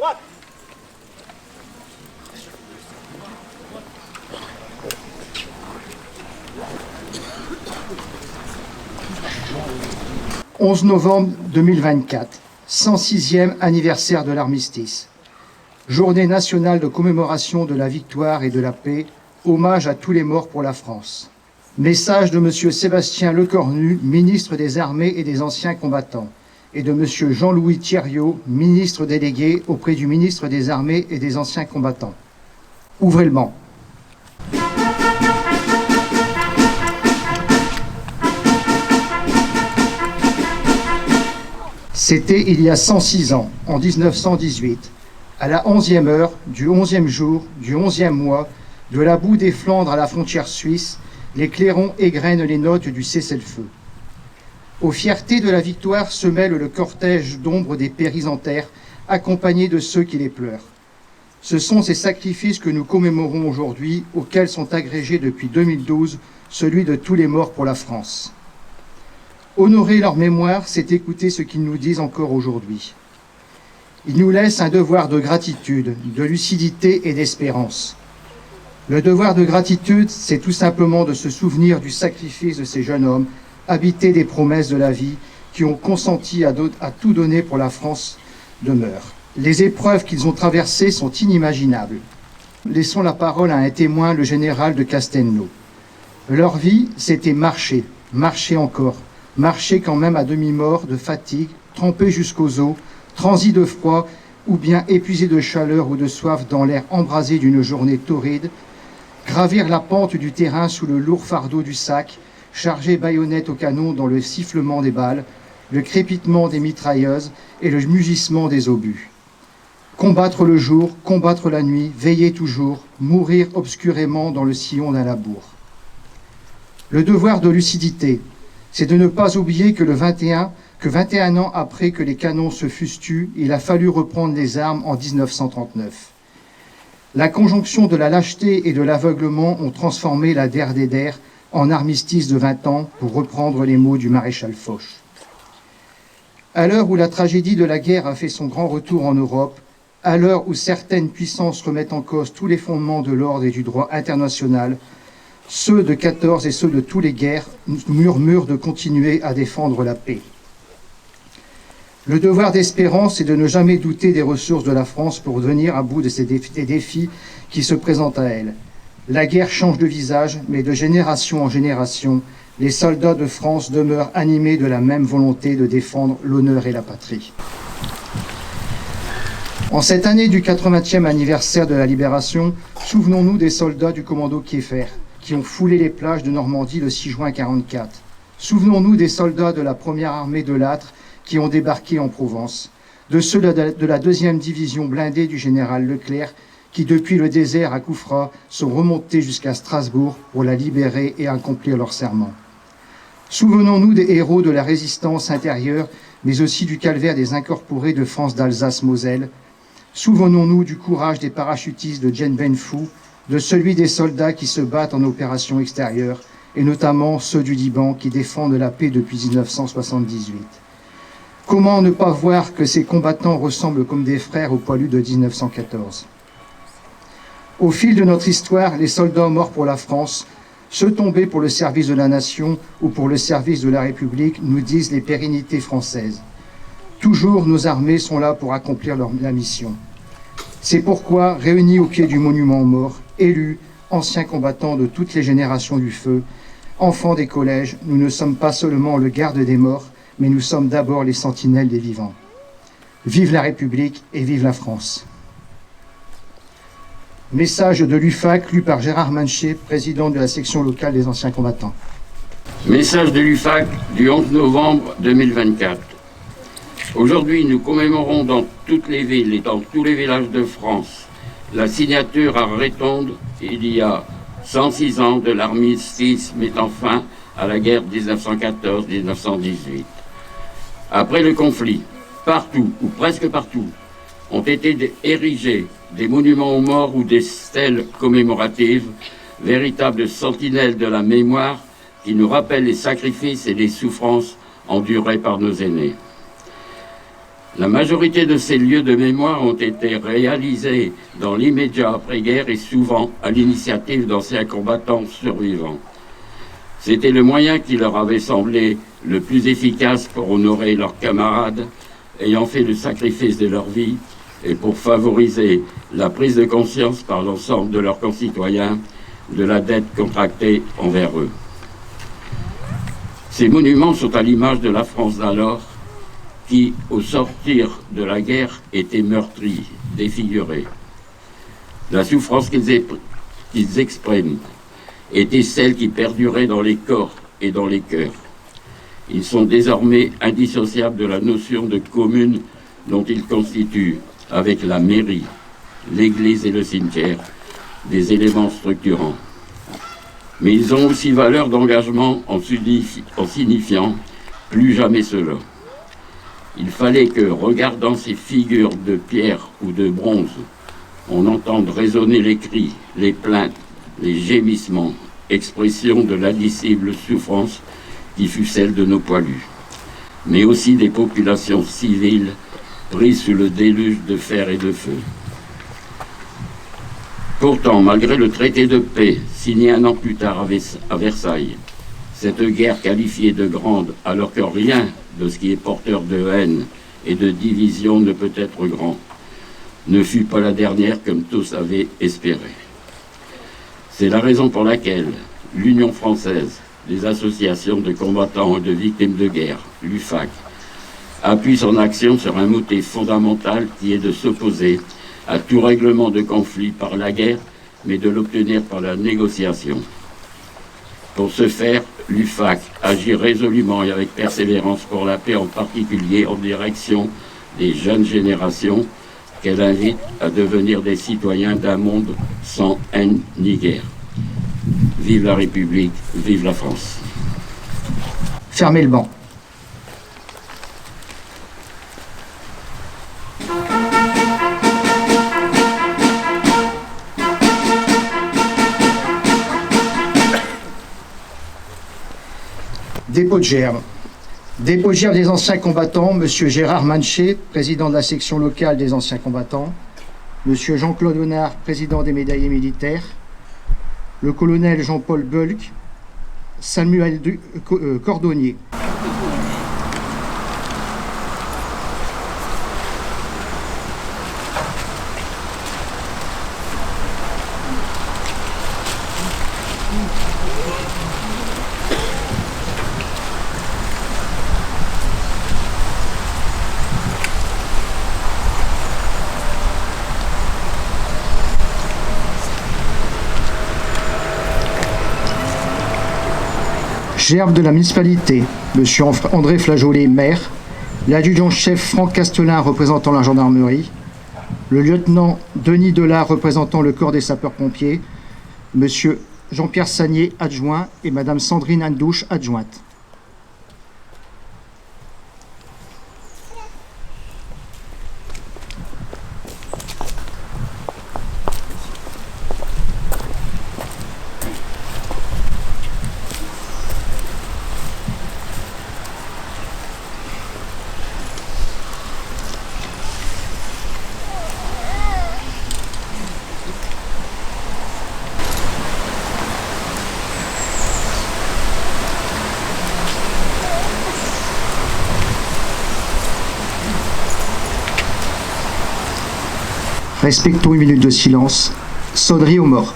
« 11 novembre 2024, 106e anniversaire de l'armistice. Journée nationale de commémoration de la victoire et de la paix, hommage à tous les morts pour la France. Message de M. Sébastien Lecornu, ministre des Armées et des Anciens Combattants, et de M. Jean-Louis Thierriot, ministre délégué auprès du ministre des Armées et des Anciens Combattants. Ouvrez le banc. C'était il y a 106 ans, en 1918, à la 11e heure, du 11e jour, du 11e mois, de la boue des Flandres à la frontière suisse, les clairons égrènent les notes du cessez-le-feu. Aux fiertés de la victoire se mêle le cortège d'ombre des péris en terre, accompagnés de ceux qui les pleurent. Ce sont ces sacrifices que nous commémorons aujourd'hui, auxquels sont agrégés depuis 2012 celui de tous les morts pour la France. Honorer leur mémoire, c'est écouter ce qu'ils nous disent encore aujourd'hui. Ils nous laissent un devoir de gratitude, de lucidité et d'espérance. Le devoir de gratitude, c'est tout simplement de se souvenir du sacrifice de ces jeunes hommes, habités des promesses de la vie, qui ont consenti à tout donner pour la France demeure. Les épreuves qu'ils ont traversées sont inimaginables. Laissons la parole à un témoin, le général de Castelnau. Leur vie, c'était marcher, marcher encore, marcher quand même à demi-mort de fatigue, trempé jusqu'aux os, transi de froid ou bien épuisé de chaleur ou de soif dans l'air embrasé d'une journée torride, gravir la pente du terrain sous le lourd fardeau du sac, charger baïonnette au canon dans le sifflement des balles, le crépitement des mitrailleuses et le mugissement des obus. Combattre le jour, combattre la nuit, veiller toujours, mourir obscurément dans le sillon d'un labour. Le devoir de lucidité, c'est de ne pas oublier que 21 ans après que les canons se fussent tus, il a fallu reprendre les armes en 1939. La conjonction de la lâcheté et de l'aveuglement ont transformé la der des der en armistice de 20 ans, pour reprendre les mots du maréchal Foch. À l'heure où la tragédie de la guerre a fait son grand retour en Europe, à l'heure où certaines puissances remettent en cause tous les fondements de l'ordre et du droit international, ceux de 14 et ceux de tous les guerres murmurent de continuer à défendre la paix. Le devoir d'espérance est de ne jamais douter des ressources de la France pour venir à bout de ces défis qui se présentent à elle. La guerre change de visage, mais de génération en génération, les soldats de France demeurent animés de la même volonté de défendre l'honneur et la patrie. En cette année du 80e anniversaire de la Libération, souvenons-nous des soldats du commando Kieffer, qui ont foulé les plages de Normandie le 6 juin 1944. Souvenons-nous des soldats de la première armée de Lattre qui ont débarqué en Provence, de ceux de la 2e division blindée du général Leclerc, qui depuis le désert à Koufra sont remontés jusqu'à Strasbourg pour la libérer et accomplir leur serment. Souvenons-nous des héros de la résistance intérieure, mais aussi du calvaire des incorporés de France d'Alsace-Moselle. Souvenons-nous du courage des parachutistes de Dien Bien Phu, de celui des soldats qui se battent en opération extérieure, et notamment ceux du Liban qui défendent la paix depuis 1978. Comment ne pas voir que ces combattants ressemblent comme des frères aux poilus de 1914 ? Au fil de notre histoire, les soldats morts pour la France, ceux tombés pour le service de la nation ou pour le service de la République, nous disent les pérennités françaises. Toujours nos armées sont là pour accomplir la mission. C'est pourquoi, réunis au pied du monument aux morts, élus, anciens combattants de toutes les générations du feu, enfants des collèges, nous ne sommes pas seulement le garde des morts, mais nous sommes d'abord les sentinelles des vivants. Vive la République et vive la France. Message de l'UFAC lu par Gérard Manché, président de la section locale des anciens combattants. Message de l'UFAC du 11 novembre 2024. Aujourd'hui, nous commémorons dans toutes les villes et dans tous les villages de France la signature à Rétonde, il y a 106 ans, de l'armistice mettant fin à la guerre 1914-1918. Après le conflit, partout, ou presque partout, ont été érigés des monuments aux morts ou des stèles commémoratives, véritables sentinelles de la mémoire qui nous rappellent les sacrifices et les souffrances endurées par nos aînés. La majorité de ces lieux de mémoire ont été réalisés dans l'immédiat après-guerre et souvent à l'initiative d'anciens combattants survivants. C'était le moyen qui leur avait semblé le plus efficace pour honorer leurs camarades ayant fait le sacrifice de leur vie et pour favoriser la prise de conscience par l'ensemble de leurs concitoyens de la dette contractée envers eux. Ces monuments sont à l'image de la France d'alors, qui, au sortir de la guerre, était meurtrie, défigurée. La souffrance qu'ils expriment était celle qui perdurait dans les corps et dans les cœurs. Ils sont désormais indissociables de la notion de commune dont ils constituent, avec la mairie, l'église et le cimetière, des éléments structurants. Mais ils ont aussi valeur d'engagement en signifiant plus jamais cela. Il fallait que, regardant ces figures de pierre ou de bronze, on entende résonner les cris, les plaintes, les gémissements, expression de l'indicible souffrance qui fut celle de nos poilus, mais aussi des populations civiles prises sous le déluge de fer et de feu. Pourtant, malgré le traité de paix signé un an plus tard à Versailles, cette guerre qualifiée de grande alors que rien de ce qui est porteur de haine et de division ne peut être grand, ne fut pas la dernière comme tous avaient espéré. C'est la raison pour laquelle l'Union française, les associations de combattants et de victimes de guerre, l'UFAC, appuie son action sur un motif fondamental qui est de s'opposer à tout règlement de conflit par la guerre, mais de l'obtenir par la négociation. Pour ce faire, l'UFAC agit résolument et avec persévérance pour la paix, en particulier en direction des jeunes générations qu'elle invite à devenir des citoyens d'un monde sans haine ni guerre. Vive la République, vive la France. Fermez le banc. Dépôt de gerbe. Dépôt de gerbe des anciens combattants, M. Gérard Manché, président de la section locale des anciens combattants, M. Jean-Claude Honard, président des médaillés militaires, le colonel Jean-Paul Bulck, Samuel Cordonnier. Gerbe de la municipalité, M. André Flageolet, maire, l'adjudant-chef Franck Castelin représentant la gendarmerie, le lieutenant Denis Delard représentant le corps des sapeurs-pompiers, M. Jean-Pierre Sagnier, adjoint, et Mme Sandrine Andouche, adjointe. Respectons une minute de silence. Sonnerie aux morts.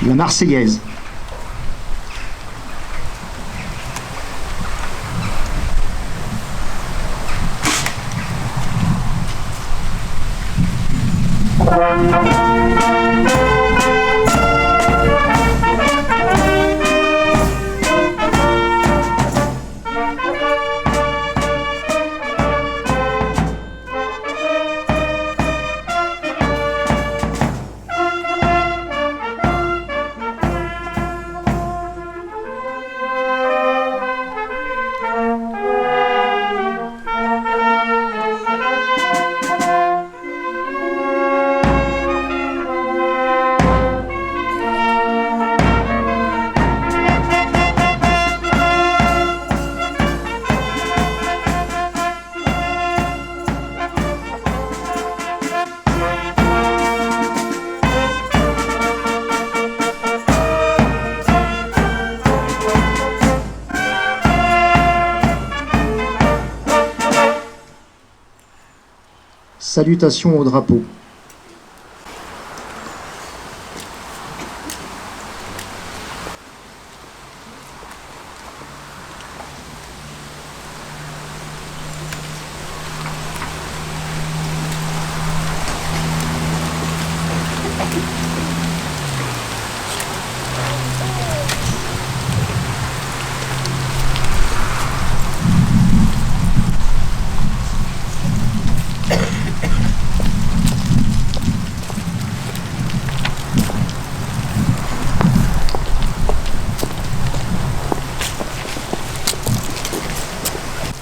La Marseillaise. Salutations au drapeau.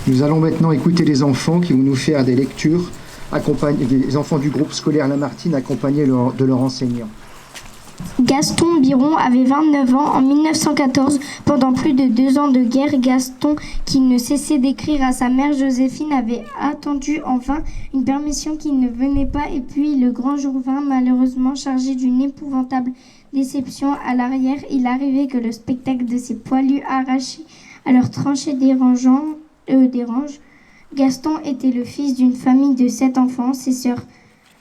Nous allons maintenant écouter les enfants qui vont nous faire des lectures, les enfants du groupe scolaire Lamartine accompagnés de leur enseignant. Gaston Biron avait 29 ans en 1914. Pendant plus de 2 ans de guerre, Gaston, qui ne cessait d'écrire à sa mère Joséphine, avait attendu enfin une permission qui ne venait pas. Et puis le grand jour vint, malheureusement chargé d'une épouvantable déception. À l'arrière, il arrivait que le spectacle de ces poilus arrachés à leurs tranchées dérange. Gaston était le fils d'une famille de 7 enfants, ses sœurs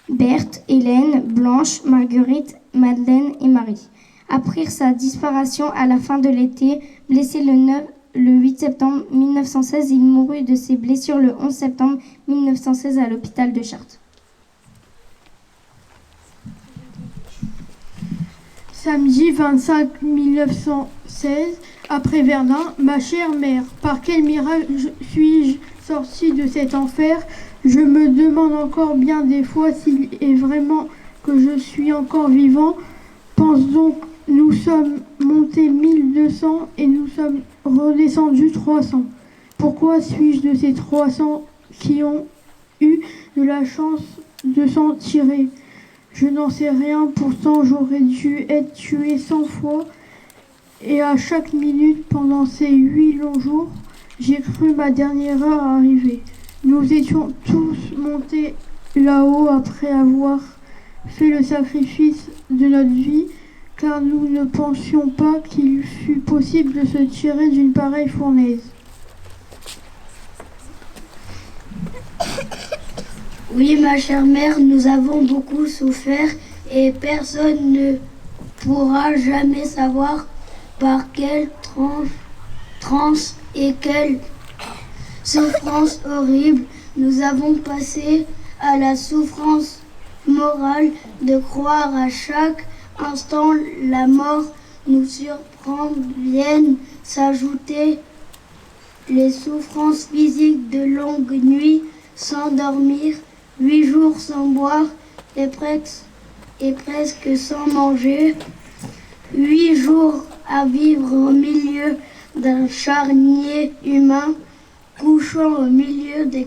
Berthe, Hélène, Blanche, Marguerite, Madeleine et Marie. Après sa disparition à la fin de l'été, blessé le 8 septembre 1916, il mourut de ses blessures le 11 septembre 1916 à l'hôpital de Chartres. Samedi 25 1916, après Verdun, ma chère mère, par quel miracle suis-je sortie de cet enfer? Je me demande encore bien des fois s'il est vraiment que je suis encore vivant. Pense donc, nous sommes montés 1200 et nous sommes redescendus 300. Pourquoi suis-je de ces 300 qui ont eu de la chance de s'en tirer? Je n'en sais rien, pourtant j'aurais dû être tué 100 fois. Et à chaque minute, pendant ces 8 longs jours, j'ai cru ma dernière heure arriver. Nous étions tous montés là-haut après avoir fait le sacrifice de notre vie, car nous ne pensions pas qu'il fût possible de se tirer d'une pareille fournaise. Oui, ma chère mère, nous avons beaucoup souffert et personne ne pourra jamais savoir par quelle transe et quelle souffrance horrible nous avons passé à la souffrance morale de croire à chaque instant la mort nous surprend. Viennent s'ajouter les souffrances physiques de longues nuits sans dormir, 8 jours sans boire et presque sans manger, 8 jours à vivre au milieu d'un charnier humain, couchant au milieu des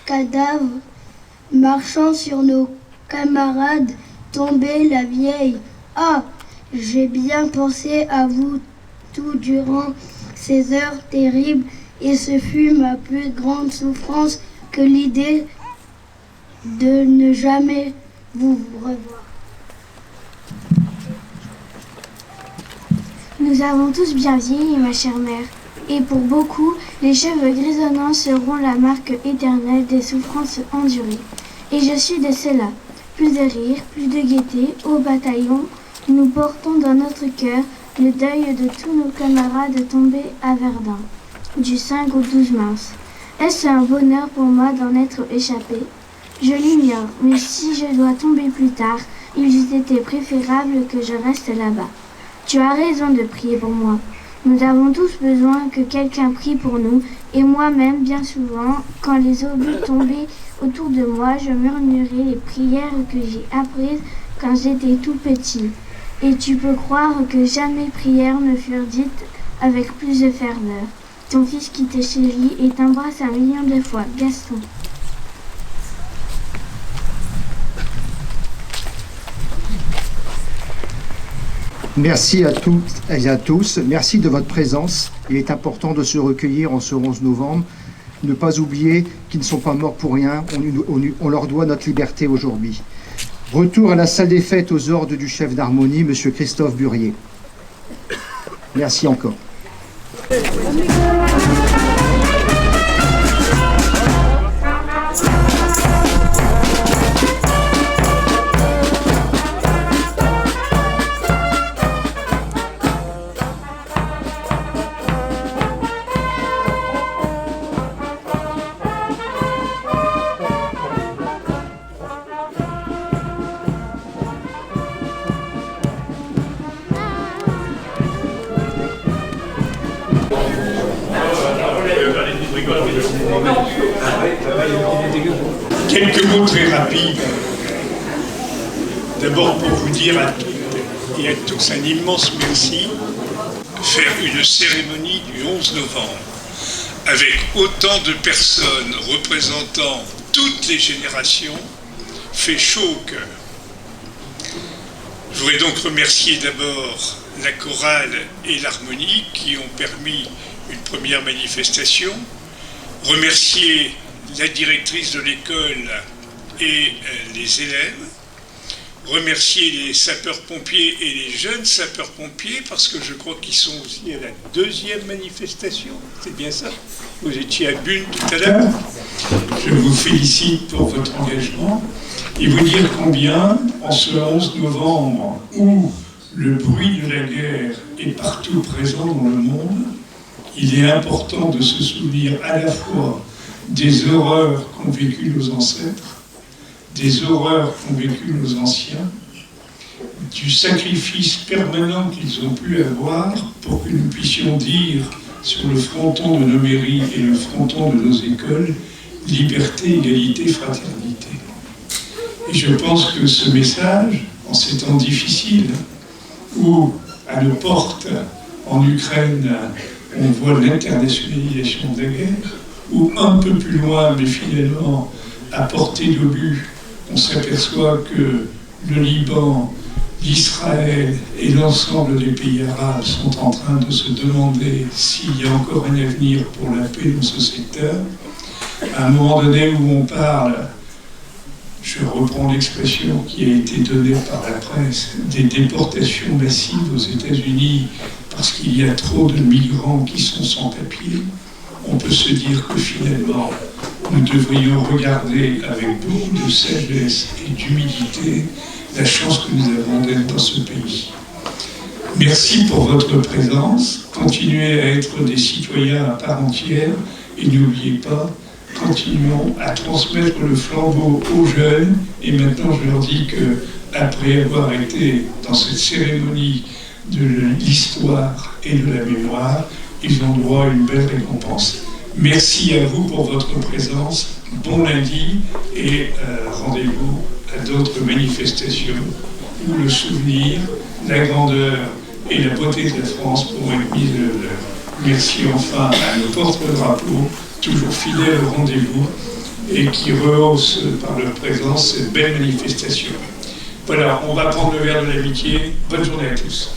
cadavres, marchant sur nos camarades tombés la vieille. Ah, j'ai bien pensé à vous tout durant ces heures terribles et ce fut ma plus grande souffrance que l'idée de ne jamais vous revoir. Nous avons tous bien vieilli, ma chère mère, et pour beaucoup, les cheveux grisonnants seront la marque éternelle des souffrances endurées. Et je suis de cela. Plus de rire, plus de gaieté, au bataillon, nous portons dans notre cœur le deuil de tous nos camarades tombés à Verdun, du 5 au 12 mars. Est-ce un bonheur pour moi d'en être échappé? Je l'ignore, mais si je dois tomber plus tard, il eût été préférable que je reste là-bas. Tu as raison de prier pour moi. Nous avons tous besoin que quelqu'un prie pour nous, et moi-même, bien souvent, quand les obus tombaient autour de moi, je murmurais les prières que j'ai apprises quand j'étais tout petit. Et tu peux croire que jamais prières ne furent dites avec plus de ferveur. Ton fils qui te chérit et t'embrasse 1 million de fois, Gaston. Merci à toutes et à tous. Merci de votre présence. Il est important de se recueillir en ce 11 novembre. Ne pas oublier qu'ils ne sont pas morts pour rien. On leur doit notre liberté aujourd'hui. Retour à la salle des fêtes aux ordres du chef d'harmonie, M. Christophe Burier. Merci encore. Quelques mots très rapides. D'abord pour vous dire à toutes et à tous un immense merci. Faire une cérémonie du 11 novembre avec autant de personnes représentant toutes les générations fait chaud au cœur. Je voudrais donc remercier d'abord la chorale et l'harmonie qui ont permis une première manifestation, remercier la directrice de l'école et les élèves, remercier les sapeurs-pompiers et les jeunes sapeurs-pompiers parce que je crois qu'ils sont aussi à la 2e manifestation, c'est bien ça? Vous étiez à Bune tout à l'heure. Je vous félicite pour votre engagement et vous dire combien, en ce 11 novembre où le bruit de la guerre est partout présent dans le monde, il est important de se souvenir à la fois des horreurs qu'ont vécues nos ancêtres, des horreurs qu'ont vécues nos anciens, du sacrifice permanent qu'ils ont pu avoir pour que nous puissions dire sur le fronton de nos mairies et le fronton de nos écoles, liberté, égalité, fraternité. Et je pense que ce message, en ces temps difficiles, où à nos portes, en Ukraine, on voit l'internationalisation de la guerre, ou un peu plus loin, mais finalement, à portée d'obus, on s'aperçoit que le Liban, l'Israël et l'ensemble des pays arabes sont en train de se demander s'il y a encore un avenir pour la paix dans ce secteur. À un moment donné où on parle, je reprends l'expression qui a été donnée par la presse, des déportations massives aux États-Unis parce qu'il y a trop de migrants qui sont sans papier, on peut se dire que finalement, nous devrions regarder avec beaucoup de sagesse et d'humilité la chance que nous avons d'être dans ce pays. Merci pour votre présence. Continuez à être des citoyens à part entière et n'oubliez pas, continuons à transmettre le flambeau aux jeunes. Et maintenant, je leur dis que après avoir été dans cette cérémonie de l'histoire et de la mémoire, ils ont droit à une belle récompense. Merci à vous pour votre présence. Bon lundi et rendez-vous à d'autres manifestations où le souvenir, la grandeur et la beauté de la France pourront être mis de l'œuvre. Merci enfin à nos porte-drapeaux, toujours fidèles au rendez-vous et qui rehaussent par leur présence cette belle manifestation. Voilà, on va prendre le verre de l'amitié. Bonne journée à tous.